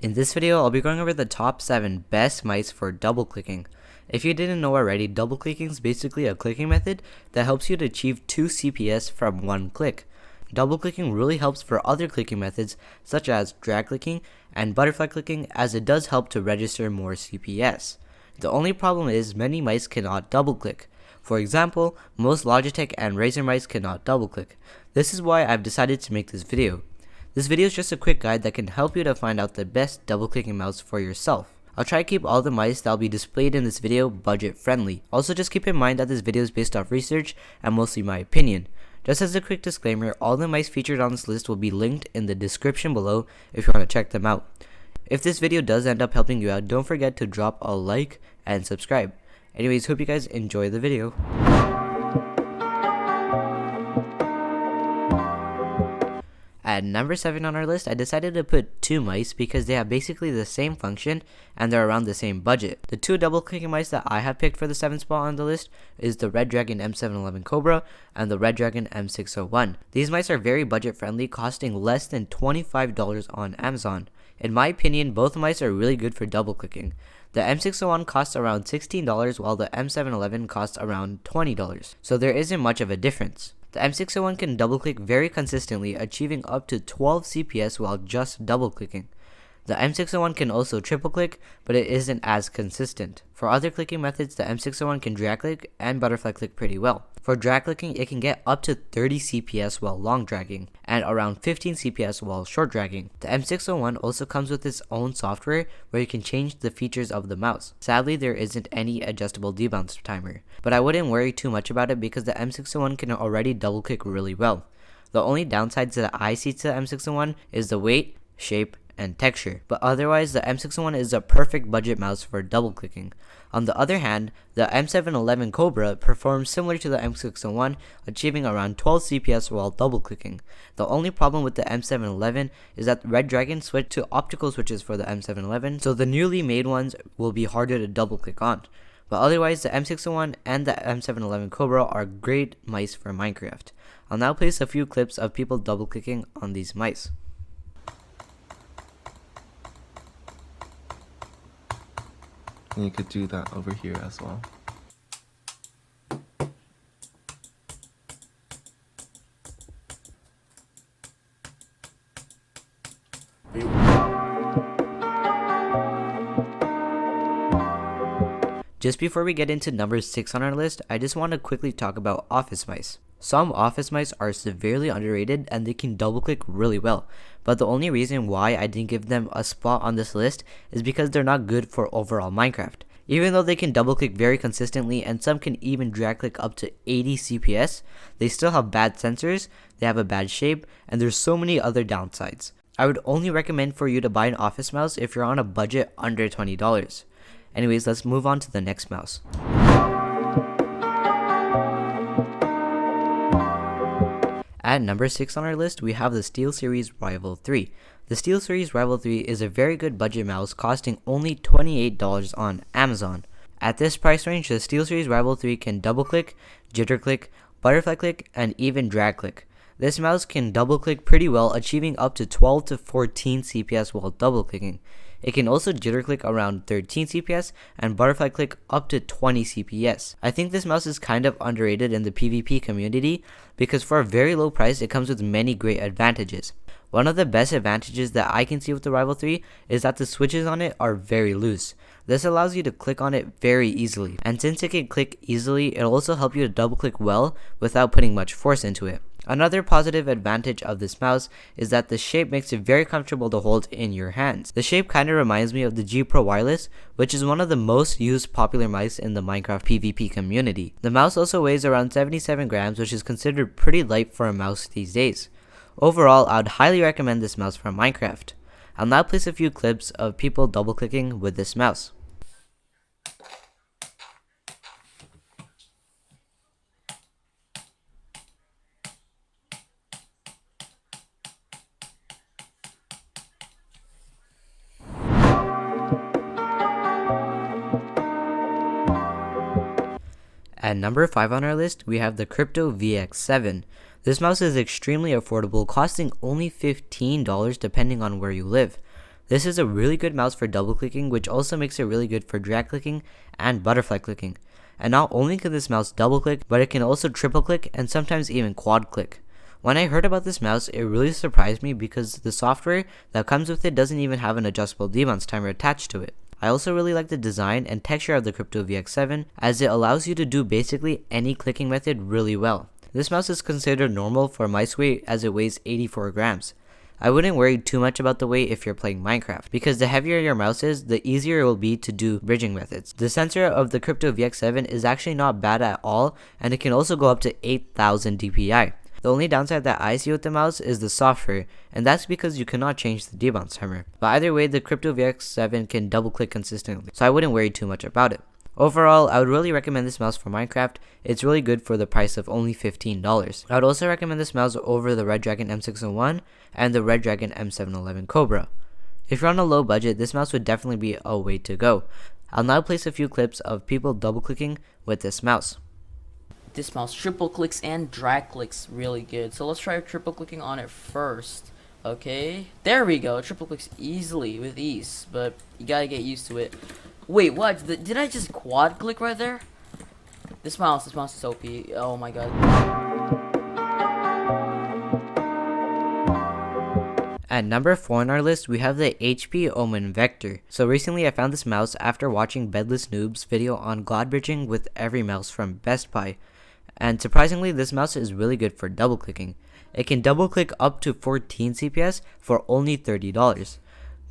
In this video, I'll be going over the top 7 best mice for double clicking. If you didn't know already, double clicking is basically a clicking method that helps you to achieve 2 CPS from one click. Double clicking really helps for other clicking methods such as drag clicking and butterfly clicking, as it does help to register more CPS. The only problem is many mice cannot double click. For example, most Logitech and Razer mice cannot double click. This is why I've decided to make this video. This video is just a quick guide that can help you to find out the best double clicking mouse for yourself. I'll try to keep all the mice that will be displayed in this video budget friendly. Also, just keep in mind that this video is based off research and mostly my opinion. Just as a quick disclaimer, all the mice featured on this list will be linked in the description below if you want to check them out. If this video does end up helping you out, don't forget to drop a like and subscribe. Anyways, hope you guys enjoy the video. At number 7 on our list, I decided to put 2 mice because they have basically the same function and they're around the same budget. The 2 double clicking mice that I have picked for the 7th spot on the list is the Redragon M711 Cobra and the Redragon M601. These mice are very budget friendly, costing less than $25 on Amazon. In my opinion, both mice are really good for double clicking. The M601 costs around $16 while the M711 costs around $20, so there isn't much of a difference. The M601 can double click very consistently, achieving up to 12 CPS while just double clicking. The M601 can also triple click, but it isn't as consistent. For other clicking methods, the M601 can drag click and butterfly click pretty well. For drag clicking, it can get up to 30 CPS while long dragging, and around 15 CPS while short dragging. The M601 also comes with its own software where you can change the features of the mouse. Sadly, there isn't any adjustable debounce timer, but I wouldn't worry too much about it because the M601 can already double click really well. The only downsides that I see to the M601 is the weight, shape, and texture, but otherwise the M601 is a perfect budget mouse for double clicking. On the other hand, the M711 Cobra performs similar to the M601, achieving around 12 CPS while double clicking. The only problem with the M711 is that Redragon switched to optical switches for the M711, so the newly made ones will be harder to double click on. But otherwise, the M601 and the M711 Cobra are great mice for Minecraft. I'll now place a few clips of people double clicking on these mice. And you could do that over here as well. Just before we get into number 6 on our list, I just want to quickly talk about office mice. Some office mice are severely underrated and they can double click really well, but the only reason why I didn't give them a spot on this list is because they're not good for overall Minecraft. Even though they can double click very consistently and some can even drag click up to 80 CPS, they still have bad sensors, they have a bad shape, and there's so many other downsides. I would only recommend for you to buy an office mouse if you're on a budget under $20. Anyways, let's move on to the next mouse. At number 6 on our list, we have the SteelSeries Rival 3. The SteelSeries Rival 3 is a very good budget mouse, costing only $28 on Amazon. At this price range, the SteelSeries Rival 3 can double click, jitter click, butterfly click, and even drag click. This mouse can double click pretty well, achieving up to 12 to 14 CPS while double clicking. It can also jitter click around 13 CPS and butterfly click up to 20 CPS. I think this mouse is kind of underrated in the PvP community because for a very low price it comes with many great advantages. One of the best advantages that I can see with the Rival 3 is that the switches on it are very loose. This allows you to click on it very easily, and since it can click easily, it'll also help you to double click well without putting much force into it. Another positive advantage of this mouse is that the shape makes it very comfortable to hold in your hands. The shape kind of reminds me of the G Pro Wireless, which is one of the most used popular mice in the Minecraft PvP community. The mouse also weighs around 77 grams, which is considered pretty light for a mouse these days. Overall, I would highly recommend this mouse for Minecraft. I'll now place a few clips of people double clicking with this mouse. At number 5 on our list, we have the Crypto VX7. This mouse is extremely affordable, costing only $15 depending on where you live. This is a really good mouse for double clicking, which also makes it really good for drag clicking and butterfly clicking. And not only can this mouse double click, but it can also triple click and sometimes even quad click. When I heard about this mouse, it really surprised me because the software that comes with it doesn't even have an adjustable debounce timer attached to it. I also really like the design and texture of the Crypto VX7, as it allows you to do basically any clicking method really well. This mouse is considered normal for mice weight as it weighs 84 grams. I wouldn't worry too much about the weight if you're playing Minecraft, because the heavier your mouse is, the easier it will be to do bridging methods. The sensor of the Crypto VX7 is actually not bad at all, and it can also go up to 8000 dpi. The only downside that I see with the mouse is the software, and that's because you cannot change the debounce timer. But either way, the Crypto VX7 can double click consistently, so I wouldn't worry too much about it. Overall, I would really recommend this mouse for Minecraft. It's really good for the price of only $15. I would also recommend this mouse over the Redragon M601 and the Redragon M711 Cobra. If you're on a low budget, this mouse would definitely be a way to go. I'll now place a few clips of people double clicking with this mouse. This mouse triple clicks and drag clicks really good. So let's try triple clicking on it first. Okay, there we go. Triple clicks easily with ease, but you gotta get used to it. Wait, what? Did I just quad click right there? This mouse is OP. Oh my god. At number 4 on our list, we have the HP Omen Vector. So recently I found this mouse after watching Abedless Noob's video on glad bridging with every mouse from Best Buy. And surprisingly, this mouse is really good for double clicking. It can double click up to 14 CPS for only $30.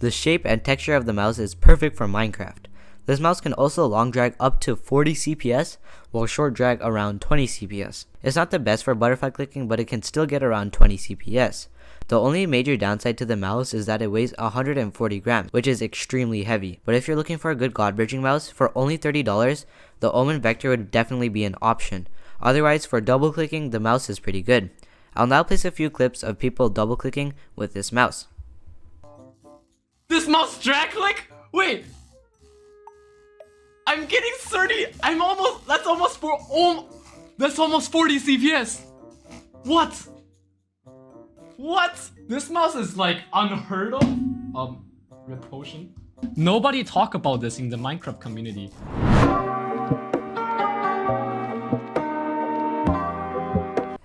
The shape and texture of the mouse is perfect for Minecraft. This mouse can also long drag up to 40 CPS, while short drag around 20 CPS. It's not the best for butterfly clicking, but it can still get around 20 CPS. The only major downside to the mouse is that it weighs 140 grams, which is extremely heavy. But if you're looking for a good god bridging mouse, for only $30, the Omen Vector would definitely be an option. Otherwise, for double clicking, the mouse is pretty good. I'll now place a few clips of people double clicking with this mouse. This mouse drag click? Wait! I'm getting 30. That's almost 40 CPS. What? What? This mouse is like unheard of. Red potion. Nobody talk about this in the Minecraft community.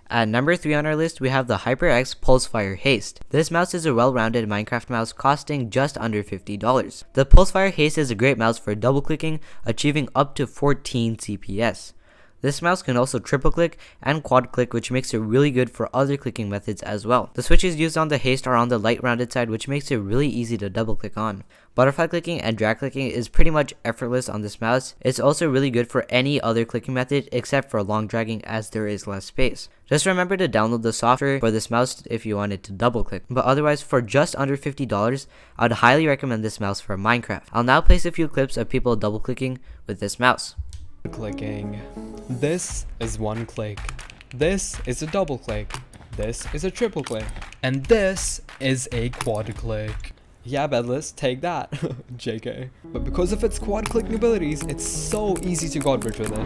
At number 3 on our list, we have the X Pulsefire Haste. This mouse is a well-rounded Minecraft mouse costing just under $50. The Pulsefire Haste is a great mouse for double clicking, achieving up to 14 CPS. This mouse can also triple click and quad click, which makes it really good for other clicking methods as well. The switches used on the Haste are on the light rounded side, which makes it really easy to double click on. Butterfly clicking and drag clicking is pretty much effortless on this mouse. It's also really good for any other clicking method except for long dragging, as there is less space. Just remember to download the software for this mouse if you wanted to double click. But otherwise, for just under $50, I'd highly recommend this mouse for Minecraft. I'll now place a few clips of people double clicking with this mouse. Clicking. This is one click. This is a double click. This is a triple click. And this is a quad click. Yeah, Abedless, take that. JK. But because of its quad clicking abilities, it's so easy to god bridge with it.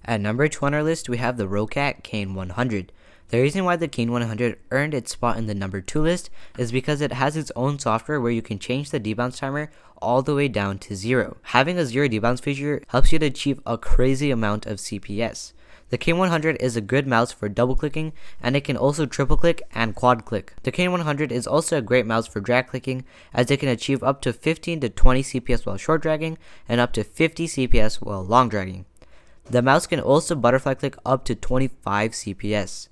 At number 2 on our list, we have the Roccat Kane 100. The reason why the Kane 100 earned its spot in the number 2 list is because it has its own software where you can change the debounce timer all the way down to 0. Having a 0 debounce feature helps you to achieve a crazy amount of CPS. The Kane 100 is a good mouse for double clicking, and it can also triple click and quad click. The Kane 100 is also a great mouse for drag clicking, as it can achieve up to 15 to 20 CPS while short dragging and up to 50 CPS while long dragging. The mouse can also butterfly click up to 25 CPS.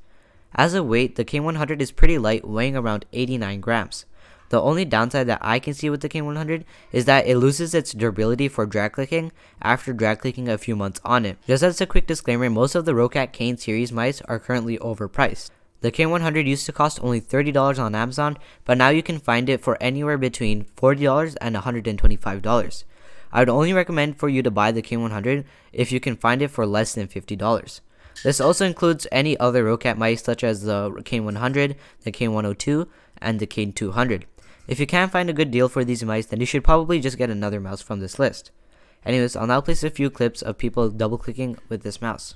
As a weight, the Kane 100 is pretty light, weighing around 89 grams. The only downside that I can see with the Kane 100 is that it loses its durability for drag clicking after drag clicking a few months on it. Just as a quick disclaimer, most of the Roccat Kane series mice are currently overpriced. The Kane 100 used to cost only $30 on Amazon, but now you can find it for anywhere between $40 and $125. I would only recommend for you to buy the Kane 100 if you can find it for less than $50. This also includes any other Roccat mice such as the Kane 100, the Kane 102, and the Kane 200. If you can't find a good deal for these mice, then you should probably just get another mouse from this list. Anyways, I'll now place a few clips of people double clicking with this mouse.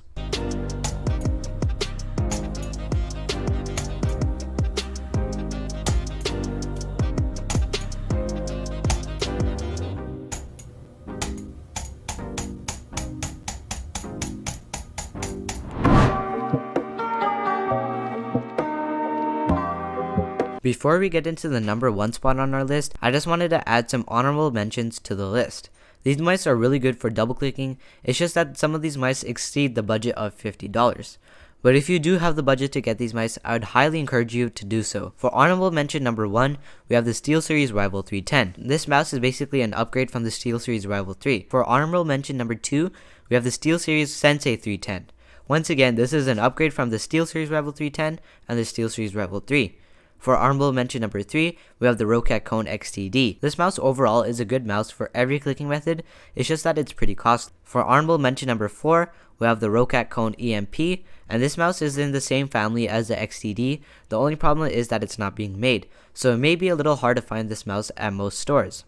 Before we get into the number 1 spot on our list, I just wanted to add some honorable mentions to the list. These mice are really good for double clicking, it's just that some of these mice exceed the budget of $50. But if you do have the budget to get these mice, I would highly encourage you to do so. For honorable mention number 1, we have the SteelSeries Rival 310. This mouse is basically an upgrade from the SteelSeries Rival 3. For honorable mention number 2, we have the SteelSeries Sensei 310. Once again, this is an upgrade from the SteelSeries Rival 310 and the SteelSeries Rival 3. For honorable mention number 3, we have the Roccat Kone XTD. This mouse overall is a good mouse for every clicking method, it's just that it's pretty costly. For honorable mention number 4, we have the Roccat Kone EMP, and this mouse is in the same family as the XTD. The only problem is that it's not being made, so it may be a little hard to find this mouse at most stores.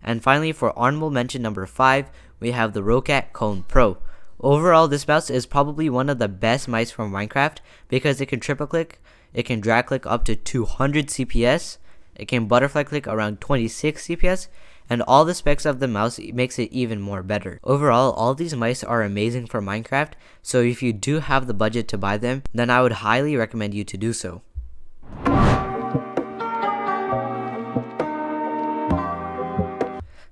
And finally, for honorable mention number 5, we have the Roccat Kone Pro. Overall, this mouse is probably one of the best mice from Minecraft because it can triple click, it can drag click up to 200 CPS, it can butterfly click around 26 CPS, and all the specs of the mouse makes it even more better. Overall, all these mice are amazing for Minecraft, so if you do have the budget to buy them, then I would highly recommend you to do so.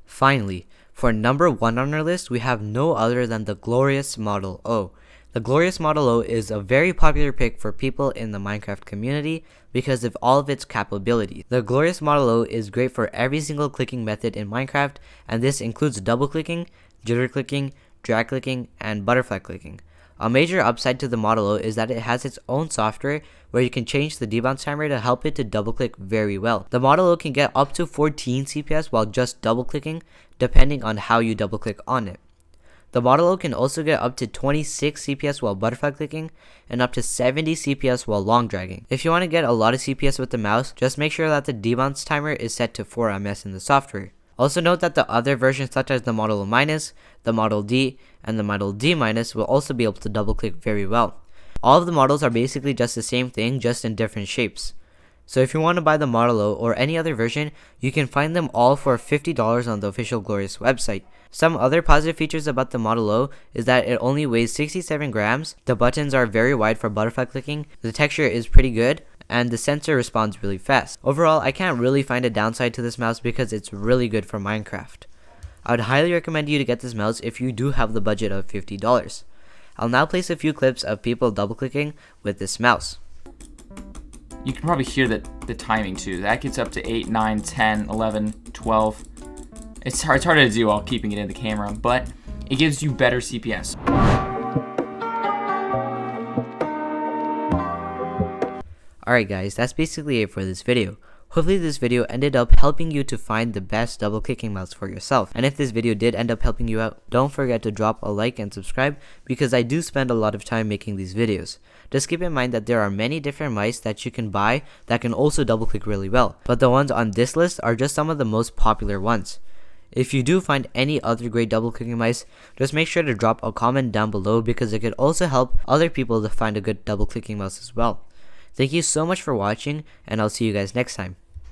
Finally, for number 1 on our list, we have no other than the Glorious Model O. The Glorious Model O is a very popular pick for people in the Minecraft community because of all of its capabilities. The Glorious Model O is great for every single clicking method in Minecraft, and this includes double clicking, jitter clicking, drag clicking, and butterfly clicking. A major upside to the Model O is that it has its own software where you can change the debounce timer to help it to double click very well. The Model O can get up to 14 CPS while just double clicking, depending on how you double click on it. The Model O can also get up to 26 CPS while butterfly clicking and up to 70 CPS while long dragging. If you want to get a lot of CPS with the mouse, just make sure that the debounce timer is set to 4 ms in the software. Also note that the other versions such as the Model O-, the Model D, and the Model D- will also be able to double click very well. All of the models are basically just the same thing, just in different shapes. So if you want to buy the Model O or any other version, you can find them all for $50 on the official Glorious website. Some other positive features about the Model O is that it only weighs 67 grams, the buttons are very wide for butterfly clicking, the texture is pretty good, and the sensor responds really fast. Overall, I can't really find a downside to this mouse because it's really good for Minecraft. I would highly recommend you to get this mouse if you do have the budget of $50. I'll now place a few clips of people double clicking with this mouse. You can probably hear the timing too. That gets up to 8, 9, 10, 11, 12. It's harder to do while keeping it in the camera, but it gives you better CPS. Alright guys, that's basically it for this video. Hopefully this video ended up helping you to find the best double clicking mouse for yourself. And if this video did end up helping you out, don't forget to drop a like and subscribe because I do spend a lot of time making these videos. Just keep in mind that there are many different mice that you can buy that can also double click really well. But the ones on this list are just some of the most popular ones. If you do find any other great double clicking mice, just make sure to drop a comment down below because it could also help other people to find a good double clicking mouse as well. Thank you so much for watching, and I'll see you guys next time.